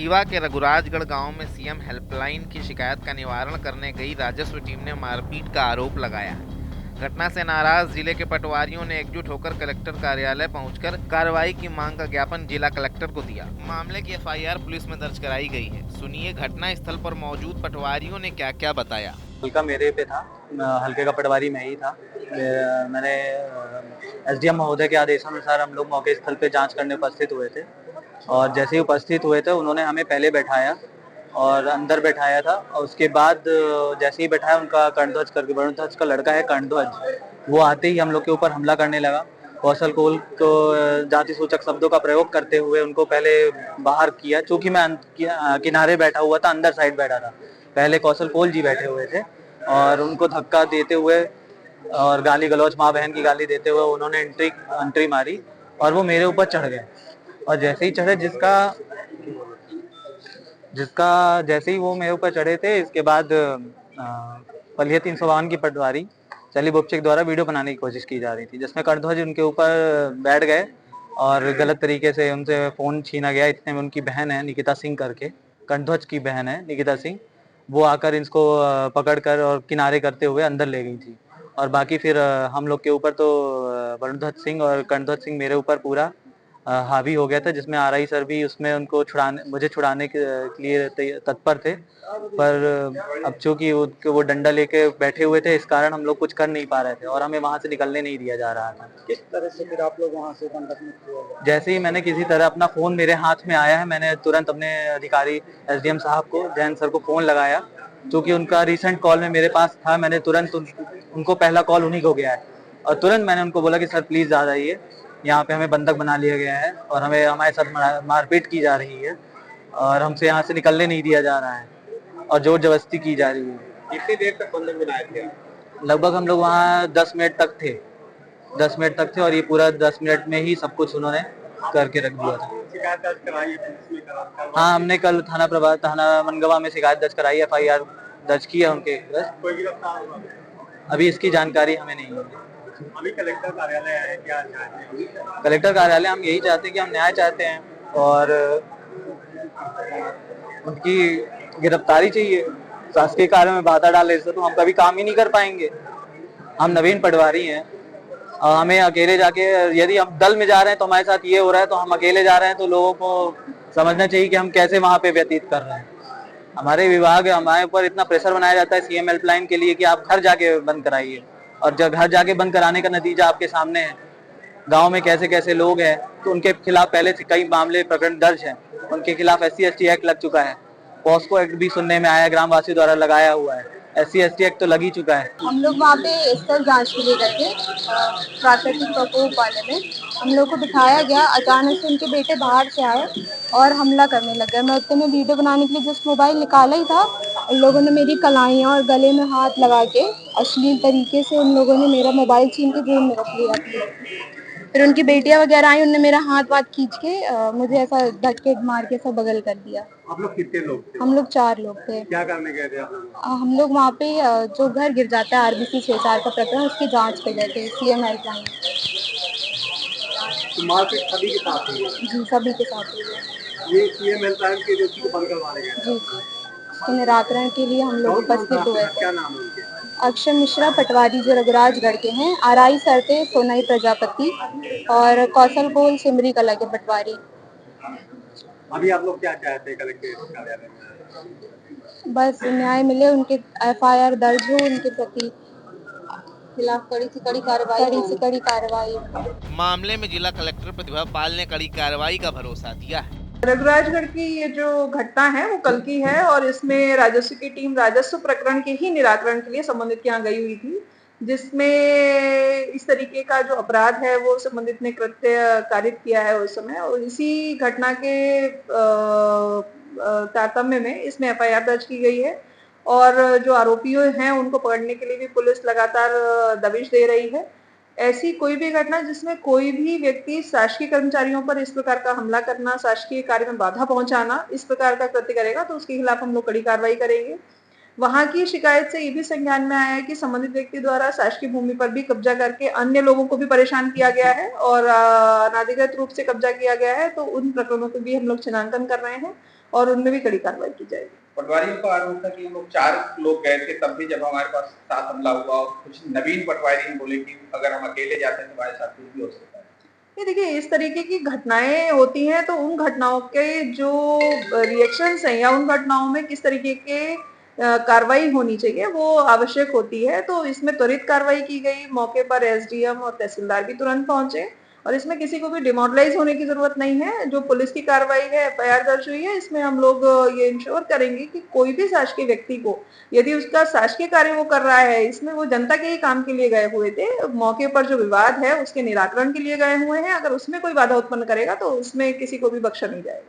रीवा के रघुराजगढ़ गांव में सीएम हेल्पलाइन की शिकायत का निवारण करने गई राजस्व टीम ने मारपीट का आरोप लगाया। घटना से नाराज जिले के पटवारियों ने एकजुट होकर कलेक्टर कार्यालय पहुंचकर कार्रवाई की मांग का ज्ञापन जिला कलेक्टर को दिया। मामले की एफआईआर पुलिस में दर्ज कराई गई है। सुनिए घटना स्थल पर मौजूद पटवारियों ने क्या क्या बताया। हल्का मेरे पे था, हल्के का पटवारी मैं ही था। मैंने एसडीएम महोदय के आदेशानुसार हम लोग मौके स्थल पे जांच करने उपस्थित हुए थे और जैसे ही उपस्थित हुए थे उन्होंने हमें पहले बैठाया और अंदर बैठाया था और उसके बाद जैसे ही बैठाया उनका कर्णध्वज करके, वरुणध्वज का लड़का है कर्णध्वज, वो आते ही हम लोग के ऊपर हमला करने लगा। कौशल कोल को जाति सूचक शब्दों का प्रयोग करते हुए उनको पहले बाहर किया। चूंकि मैं किनारे बैठा हुआ था, अंदर साइड बैठा था, पहले कौशल कोल जी बैठे हुए थे और उनको धक्का देते हुए और गाली गलौज, माँ बहन की गाली देते हुए उन्होंने एंट्री मारी और वो मेरे ऊपर चढ़ गए। और जैसे ही चढ़े जिसका जैसे ही वो मेरे ऊपर चढ़े थे, इसके बाद पलिया 352 की पटवारी चली बोपचेक द्वारा वीडियो बनाने की कोशिश की जा रही थी, जिसमें कर्णध्वज उनके ऊपर बैठ गए और गलत तरीके से उनसे फोन छीना गया। इतने में उनकी बहन है निकिता सिंह करके, कर्णध्वज की बहन है निकिता सिंह, वो आकर इसको पकड़कर और किनारे करते हुए अंदर ले गई थी। और बाकी फिर हम लोग के ऊपर तो वरुणध्वज सिंह और कर्णध्वज सिंह मेरे ऊपर पूरा हावी हो गया था, जिसमें आरआई सर भी उसमें उनको मुझे छुड़ाने के लिए तत्पर थे। पर अब चूंकि वो डंडा लेके बैठे हुए थे, इस कारण हम लोग कुछ कर नहीं पा रहे थे और हमें वहां से निकलने नहीं दिया जा रहा था। किस तरह से फिर आप लोग वहां से बंधक मुक्त हुए? जैसे ही मैंने किसी तरह अपना फोन मेरे हाथ में आया है, मैंने तुरंत अपने अधिकारी एसडीएम साहब को, जैन सर को फोन लगाया। क्योंकि उनका रिसेंट कॉल में मेरे पास था, मैंने तुरंत उनको पहला कॉल उन्हीं को गया है और तुरंत मैंने उनको बोला कि सर प्लीज आ जाइए, यहाँ पे हमें बंधक बना लिया गया है और हमारे साथ मारपीट की जा रही है और हमसे यहाँ से निकलने नहीं दिया जा रहा है और जोर जबरदस्ती की जा रही है। कितनी देर तक बंधक बनाए थे? लगभग हम लोग वहाँ 10 मिनट तक थे, 10 मिनट तक थे और ये पूरा 10 मिनट में ही सब कुछ उन्होंने करके रख दिया था। शिकायत दर्ज कराई है पुलिस में? हाँ, हमने कल थाना मनगवा में शिकायत दर्ज कराई, एफआईआर दर्ज की है उनके। कोई गिरफ्तार हुआ? अभी इसकी जानकारी हमें नहीं है। अभी कलेक्टर कार्यालय आए, क्या चाहते हैं? कलेक्टर कार्यालय हम यही चाहते हैं कि हम न्याय चाहते हैं और उनकी गिरफ्तारी चाहिए। शासकीय कार्य में बाधा डाले से तो हम कभी काम ही नहीं कर पाएंगे। हम नवीन पटवारी हैं और हमें अकेले जाके, यदि हम दल में जा रहे हैं तो हमारे साथ ये हो रहा है, तो हम अकेले जा रहे हैं तो लोगों को समझना चाहिए कि हम कैसे वहां पे व्यतीत कर रहे हैं। हमारे विभाग, हमारे ऊपर इतना प्रेशर बनाया जाता है सीएम हेल्पलाइन के लिए कि आप घर जाके बंद कराइए, और जब घर जाके बंद कराने का नतीजा आपके सामने है। गांव में कैसे कैसे लोग हैं तो उनके खिलाफ पहले से कई मामले प्रकरण दर्ज हैं, उनके खिलाफ SC/ST एक्ट लग चुका है, पॉस्को एक्ट भी सुनने में आया, ग्रामवासी द्वारा लगाया हुआ है, SC/ST एक्ट तो लग ही चुका है। हम लोग वहाँ पे स्थल जांच के लिए गए थे प्राकृतिक प्रकोप वाले में। हम लोग को दिखाया गया, अचानक से उनके बेटे बाहर से आए और हमला करने लग गए। मैं उतने में वीडियो बनाने के लिए जस्ट मोबाइल निकाला ही था, उन लोगों ने मेरी कलाइयाँ और गले में हाथ लगा के अश्लील तरीके से उन लोगों ने मेरा मोबाइल छीन के जेब में रख लिया। फिर उनकी बेटियां वगैरह आई, उनने मेरा हाथ वाथ खींच के मुझे ऐसा धक्के मार के सब बगल कर दिया। आप लोग कितने लोग थे? हम लोग 4 लोग थे। क्या करने गए थे आप लोग? हम लोग वहाँ पे जो घर गिर जाता है RBC 6/4 का प्रकरण, उसकी जांच पे गए थे सीएम हेल्पलाइन। तो मारपीट सभी के साथ हुई है? जी, सभी के साथ हुई है। ये सीएम हेल्पलाइन के एजेंसी को बंद करवाने गए? जी, इसके निराकरण के लिए हम लोग उपस्थित हुए थे। क्या नाम है उनके? अक्षय मिश्रा पटवारी जो रघुराजगढ़ के हैं, RI सर थे सोनाई प्रजापति, और कौशल कोल सिमरी कला के पटवारी। अभी आप लोग क्या चाहते हैं कलेक्टर कार्यालय में? बस न्याय मिले, उनके FIR दर्ज हो, उनके प्रति खिलाफ कड़ी से कड़ी कार्रवाई। मामले में जिला कलेक्टर प्रतिभा पाल ने कड़ी कार्रवाई का भरोसा दिया है। रघुराजगढ़ की ये जो घटना है वो कल की है और इसमें राजस्व की टीम राजस्व प्रकरण के ही निराकरण के लिए संबंधित के यहाँ गई हुई थी, जिसमें इस तरीके का जो अपराध है वो संबंधित ने कृत्य कारित किया है उस समय, और इसी घटना के तारतम्य में इसमें FIR दर्ज की गई है और जो आरोपी हैं उनको पकड़ने के लिए भी पुलिस लगातार दबिश दे रही है। ऐसी कोई भी घटना जिसमें कोई भी व्यक्ति शासकीय कर्मचारियों पर इस प्रकार का हमला करना, शासकीय कार्य में बाधा पहुंचाना, इस प्रकार का कृत्य करेगा तो उसके खिलाफ हम लोग कड़ी कार्रवाई करेंगे। वहां की शिकायत से ये भी संज्ञान में आया है कि संबंधित व्यक्ति द्वारा शासकीय भूमि पर भी कब्जा करके अन्य लोगों को भी परेशान किया गया है और अनाधिकृत रूप से कब्जा किया गया है, तो उन प्रकरणों को भी हम लोग चिन्हांकन कर रहे हैं और उनमें भी कड़ी कार्रवाई की जाएगी। पटवारियों का आरोप था कि हम लोग 4 लोग गए थे, तब भी जब हमारे पास साथ हमला हुआ और कुछ नवीन पटवारी बोले कि अगर हम अकेले जाते हैं तो हमारे साथ कुछ भी हो सकता है। ये देखिए, इस तरीके की घटनाएं होती हैं तो उन घटनाओं के जो रिएक्शंस हैं या उन घटनाओं में किस तरीके के कार्रवाई होनी चाहिए वो आवश्यक होती है। तो इसमें त्वरित कार्रवाई की गई, मौके पर एसडीएम और तहसीलदार भी तुरंत पहुंचे और इसमें किसी को भी डिमोरलाइज होने की जरूरत नहीं है। जो पुलिस की कार्रवाई है, एफआईआर दर्ज हुई है, इसमें हम लोग ये इंश्योर करेंगे कि कोई भी शासकीय व्यक्ति को, यदि उसका शासकीय कार्य वो कर रहा है, इसमें वो जनता के ही काम के लिए गए हुए थे, मौके पर जो विवाद है उसके निराकरण के लिए गए हुए हैं, अगर उसमें कोई बाधा उत्पन्न करेगा तो उसमें किसी को भी बख्शा नहीं जाएगा।